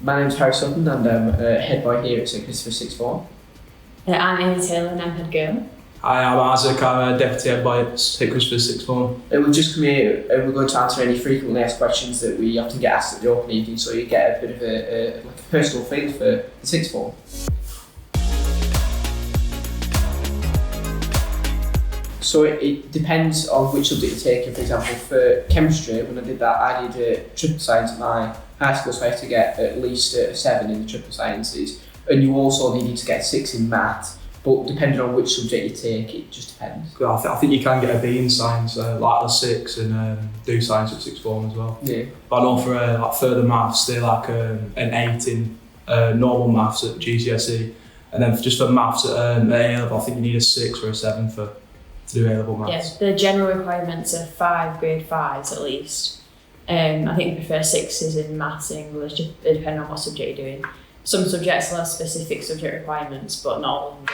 My name's Harry Sutton and I'm head boy here at St Christopher Sixth Form. I'm Amy Taylor and I'm head girl. Hi, I'm Isaac, I'm a deputy head boy at St Christopher Sixth Form. We've just come here and we're going to answer any frequently asked questions that we often get asked at the open evening, so you get a bit of a personal feel for the Sixth Form. So it depends on which subject you're taking. For example, for chemistry, when I did that, I did triple science at my high school, so I had to get at least a 7 in the triple sciences. And you also needed to get 6 in maths, but depending on which subject you take, it just depends. I think you can get a B in science, like a 6, and do science at Sixth Form as well. Yeah. But I know for like further maths, they're like an 8 in normal maths at GCSE, and then just for maths at A-level, I think you need a 6 or a 7 to do A-level maths. Yeah, the general requirements are 5 grade 5s at least. I think they prefer 6s in maths and English, depending on what subject you're doing. Some subjects will have specific subject requirements, but not all of them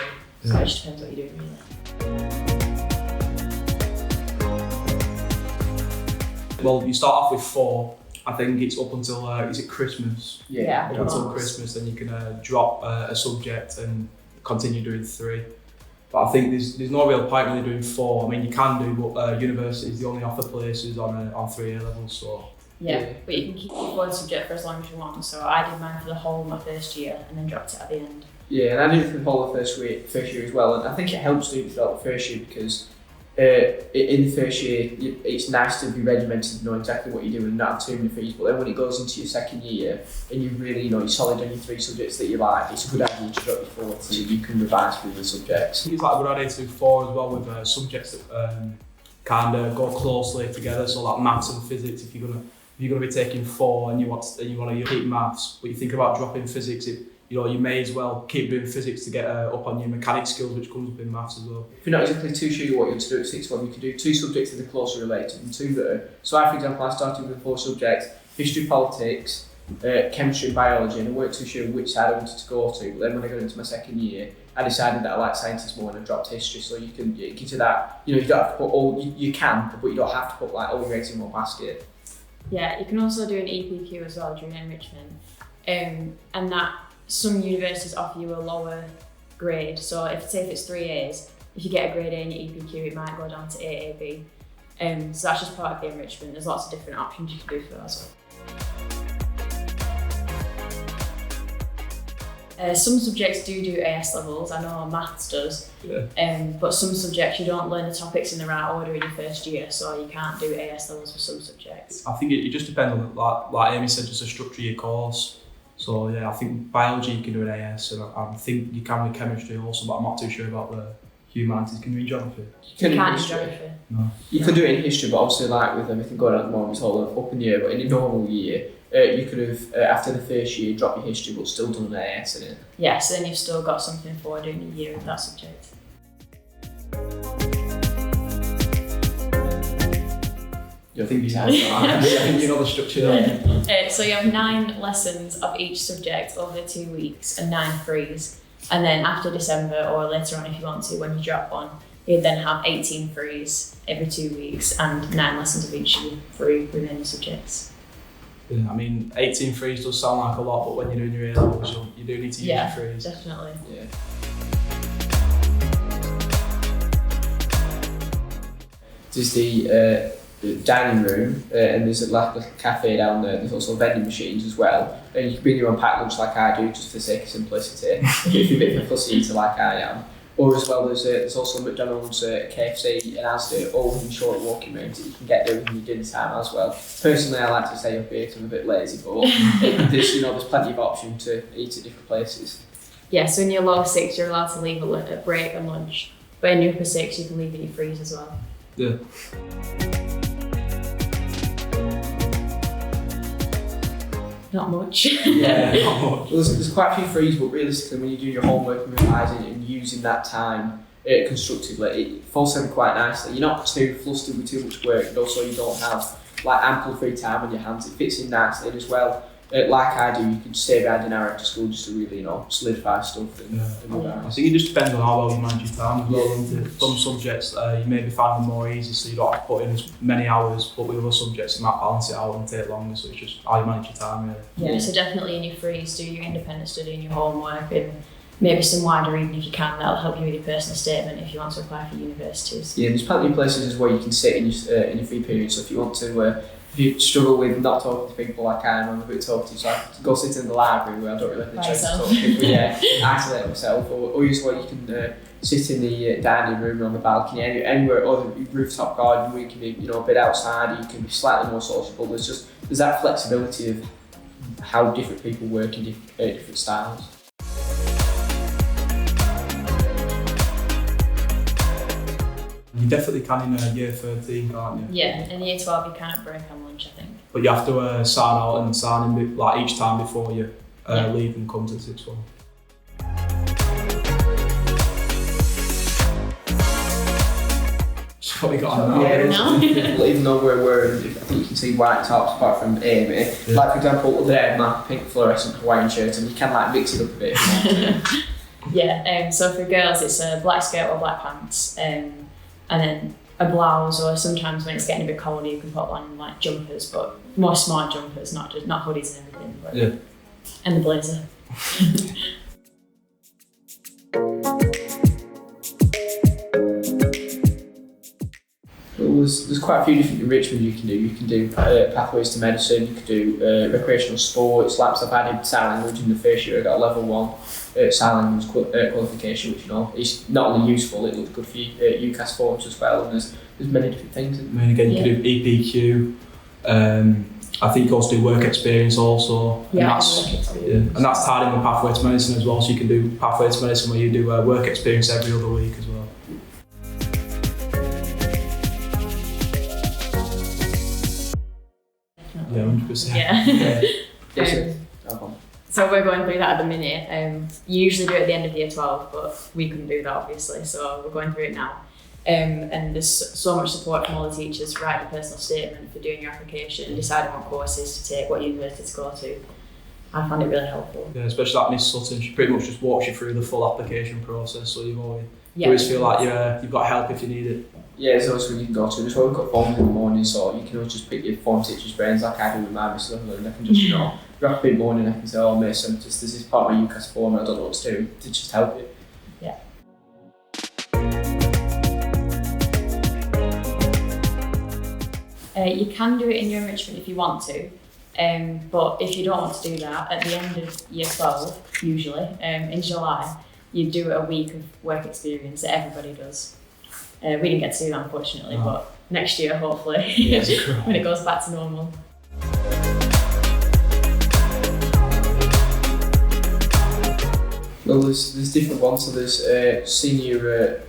do. So it just depends what you're doing, really. Well, you start off with 4. I think it's up until is it Christmas? Yeah. Up until Christmas, then you can drop a subject and continue doing 3. But I think there's no real point really doing 4. I mean, you can do, but universities they only offer places on 3 A levels, so. Yeah, but you can keep one subject for as long as you want. So I did mine for the whole of my first year and then dropped it at the end. Yeah, and I did it for the whole of first year as well, and I think it helps do it throughout the first year because in the first year it's nice to be regimented, know exactly what you're doing and not have too many frees, but then when it goes into your second year and you really you're solid on your 3 subjects that you like, it's a good idea to drop your 4 so you can revise through the subjects. I think it's like a good idea to do 4 as well with subjects that kind of go closely together, so like maths and physics. If you're gonna be taking 4 and you want to keep maths, but you think about dropping physics, you may as well keep doing physics to get up on your mechanic skills, which comes up in maths as well. If you're not exactly too sure what you want to do at Sixth Form, you can do 2 subjects that are closely related and 2 that are. So I, for example, I started with 4 subjects: history, politics, chemistry and biology, and I weren't too sure which side I wanted to go to. But then when I got into my second year, I decided that I liked sciences more and I dropped history. So you can get to that. You don't have to put all you can, but you don't have to put like all your eggs in one basket. Yeah, you can also do an EPQ as well during enrichment, and that some universities offer you a lower grade. So if it's 3 A's, if you get a grade A in your EPQ, it might go down to AAB. So that's just part of the enrichment. There's lots of different options you can do for that as well. Some subjects do AS levels. I know maths does, but some subjects you don't learn the topics in the right order in your first year, so you can't do AS levels for some subjects. I think it just depends on, like Amy said, just the structure of your course. So yeah, I think biology you can do an AS, and I think you can with chemistry also, but I'm not too sure about the humanities. Can you do in geography? You can't in geography. No. You could do it in history, but obviously like with everything going on at the moment, it's all up in the air. But in a normal year, you could have, after the first year, dropped your history but still done an AS in it. Yeah, so then you've still got something for doing a year of that subject. I think you know the structure there. So you have 9 lessons of each subject over 2 weeks and 9 frees. And then after December or later on if you want to, when you drop one, you'd then have 18 frees every 2 weeks and 9 lessons of each free remaining subjects. Yeah, I mean, 18 frees does sound like a lot, but when you're doing your A-levels, you do need to use your frees. Yeah, definitely. Yeah. There's the dining room, and there's like a little cafe down there. There's also vending machines as well, and you can bring your own packed lunch like I do, just for the sake of simplicity. If you're a bit of a fussy eater like I am. Or as well, there's also McDonald's, KFC and Asda, all within short walking range that you can get there within your dinner time as well. Personally, I like to stay up here because I'm a bit lazy, but there's plenty of option to eat at different places. Yeah, so in your lower 6, you're allowed to leave a break and lunch, but in your upper 6, you can leave in your frees as well. Yeah. Not much. Yeah, not much. Well, there's quite a few frees, but realistically, when you do your homework and revising and using that time constructively, it falls in quite nicely. You're not too flustered with too much work, but also you don't have like ample free time on your hands. It fits in nicely, and as well, like I do, you can stay behind an hour after school just to really, solidify stuff and move on. I think it just depends on how well you manage your time as well. Some subjects you maybe find them more easy, so you don't have to put in as many hours, but with other subjects you might balance it out and take longer, so it's just how you manage your time really. Yeah, so definitely in your frees, do your independent study and your homework, and maybe some wider reading if you can. That'll help you with your personal statement if you want to apply for universities. Yeah, there's plenty of places as well you can sit in your free period, so if you want to if you struggle with not talking to people like I am, I'm a bit talkative, so I have to go sit in the library where I don't really have the chance to talk to people, isolate myself, or as well you can sit in the dining room or on the balcony, anywhere, or the rooftop garden where you can be a bit outside, you can be slightly more sociable. There's that flexibility of how different people work in different styles. You definitely can in year 13, can't you? Yeah, in year 12 you cannot break on lunch, I think. But you have to sign out and sign in like each time before you leave and come to the sixth form. So what we got on now? Even though we're wearing, I think you can see white tops apart from Amy. Yeah. Like for example, the other day I had my pink fluorescent Hawaiian shirt, and you can mix it up a bit. Yeah, so for girls it's a black skirt or black pants, and then a blouse, or sometimes when it's getting a bit colder you can put on like jumpers, but more smart jumpers, not hoodies and everything. But, and the blazer. Well, there's quite a few different enrichment you can do. You can do pathways to medicine, you can do recreational sports, like I've added sign language in the first year. I got a level 1 sign language qualification, which it's not only useful, it looks good for UCAS forms as well, and there's many different things. I mean, again, you can do EPQ. I think you also do work experience also, and that's tied in with pathway to medicine as well. So you can do pathway to medicine where you do work experience every other week as well. Yeah, 100%. Yeah. So we're going through that at the minute. You usually do it at the end of year 12, but we couldn't do that obviously, so we're going through it now. And there's so much support from all the teachers, writing a personal statement for doing your application, deciding what courses to take, what university to go to. I found it really helpful. Yeah, especially like Miss Sutton, she pretty much just walks you through the full application process, so you always feel like you've got help if you need it. Yeah, there's always where you can go to. There's always got forms in the morning, so you can always just pick your form teacher's brains like I do with my Miss Sutherland. I can just, grab a bit morning and I can say, oh miss, there's this part of my UCAS form and I don't know what to do, to just help you. Yeah. You can do it in your enrichment if you want to, but if you don't want to do that, at the end of year 12, usually, in July, you do a week of work experience that everybody does. We didn't get to do that unfortunately, but next year hopefully, when it goes back to normal. Well, there's different ones. So there's senior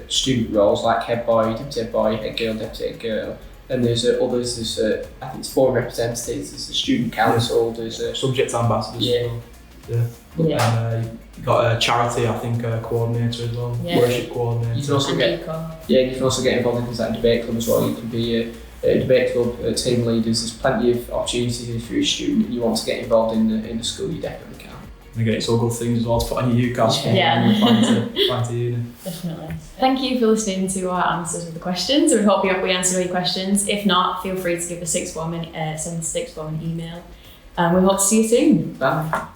student roles like head boy, deputy head boy, head girl, deputy head girl. And there's others. There's I think it's foreign representatives. There's the student council. There's subject ambassadors. And you've got a charity, I think, coordinator as well. Worship coordinator. You can also you can also get involved in things like debate club as well. You can be a debate club team leaders. There's plenty of opportunities if you're a student and you want to get involved in the school. You definitely can. And again, it's all good things as well to put on your UCAS form when you're applying to uni. Definitely. Thank you for listening to our answers to the questions. We hope we answered all your questions. If not, feel free to give the sixth form send the sixth form an email. And we hope to see you soon. Bye.